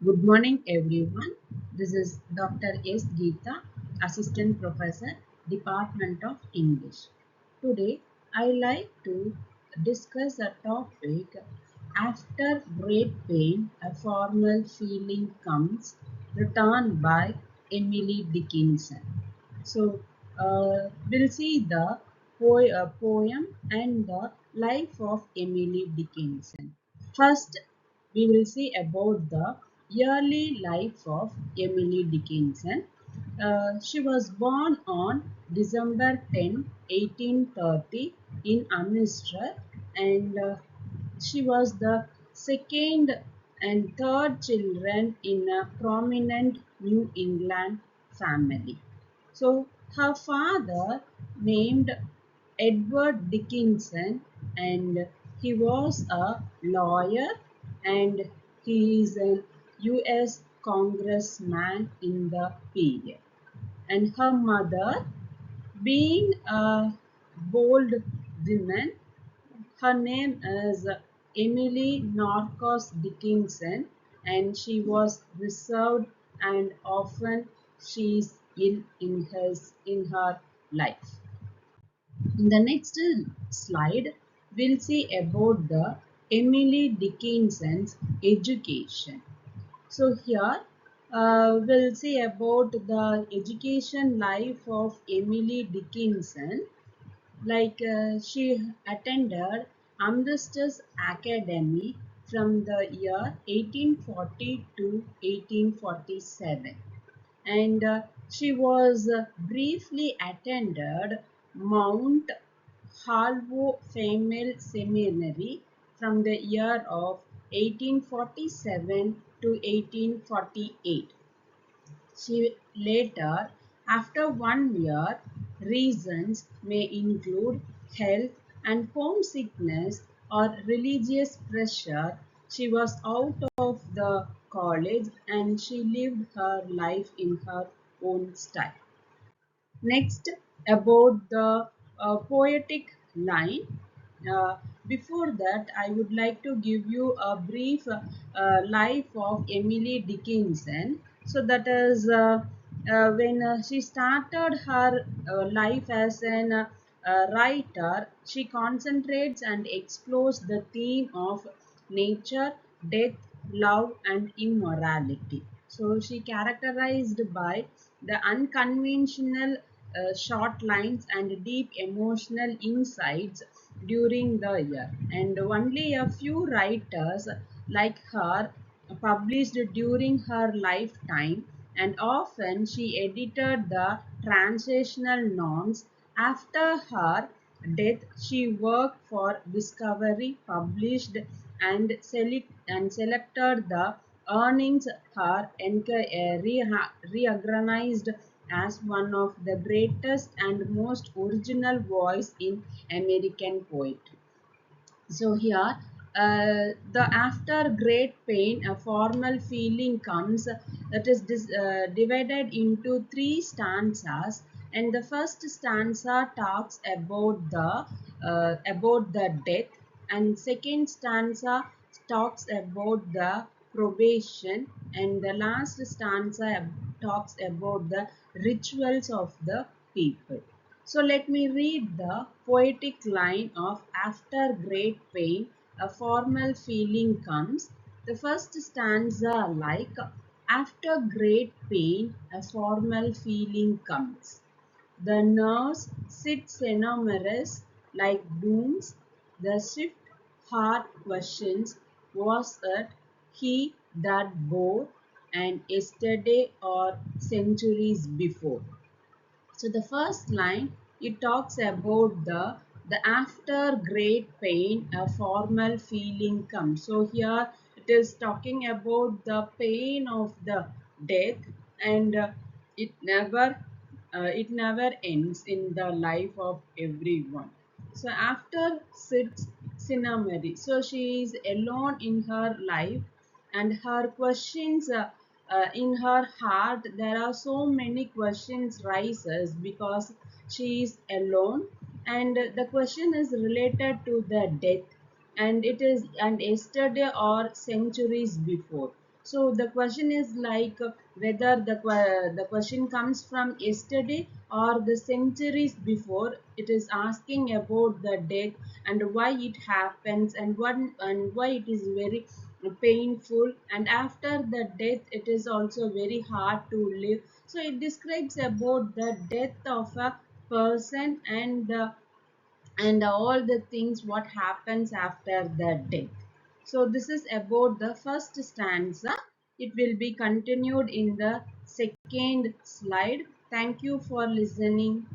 Good morning, everyone. This is Dr.S.Geetha, Assistant Professor, Department of English. Today, I like to discuss a topic after great pain, a formal feeling comes, written by Emily Dickinson. So, we'll see the poem and the life of Emily Dickinson. First, we will see about the early life of Emily Dickinson. She was born on December 10, 1830 in Amritsar, and she was the second and third children in a prominent New England family. So her father named Edward Dickinson, and he was a lawyer, and he is a US congressman in the period. And her mother, being a bold woman, her name is Emily Norcos Dickinson, and she was reserved, and often she is ill in her life. In the next slide, we'll see about the Emily Dickinson's education. So here we'll see about the education life of Emily Dickinson. She attended Amherst's Academy from the year 1840 to 1847, and she was briefly attended Mount Halvo Female Seminary from the year of 1847 to 1848. She later, after 1 year, reasons may include health and homesickness or religious pressure. She was out of the college and she lived her life in her own style. Next, about the poetic line. Uh, Before that, I would like to give you a brief life of Emily Dickinson. So that is when she started her life as an writer, she concentrates and explores the theme of nature, death, love, and immorality. So she characterized by the unconventional short lines and deep emotional insights during the year. And only a few writers like her published during her lifetime, and often she edited the translational norms. After her death, she worked for Discovery, published and selected the earnings. Her reorganized as one of the greatest and most original voice in American poetry. So here, the after great pain, a formal feeling comes that is divided into three stanzas, and the first stanza talks about the death, and second stanza talks about the probation, and the last stanza talks about the rituals of the people. So let me read the poetic line of after great pain, a formal feeling comes. The first stanza like after great pain, a formal feeling comes. The nerves sit enormous like booms. The swift heart questions, was it he that bore, and yesterday or centuries before? So the first line, it talks about the after great pain a formal feeling comes. So here it is talking about the pain of the death, and it never it never ends in the life of everyone. So after sits Cinnamary, so she is alone in her life, and her questions in her heart, there are so many questions rises because she is alone, and the question is related to the death, and it is and yesterday or centuries before. So the question is like whether the question comes from yesterday or the centuries before. It is asking about the death and why it happens, and why it is very painful, and after the death it is also very hard to live. So it describes about the death of a person, and all the things what happens after the death. So this is about the first stanza. It will be continued in the second slide. Thank you for listening.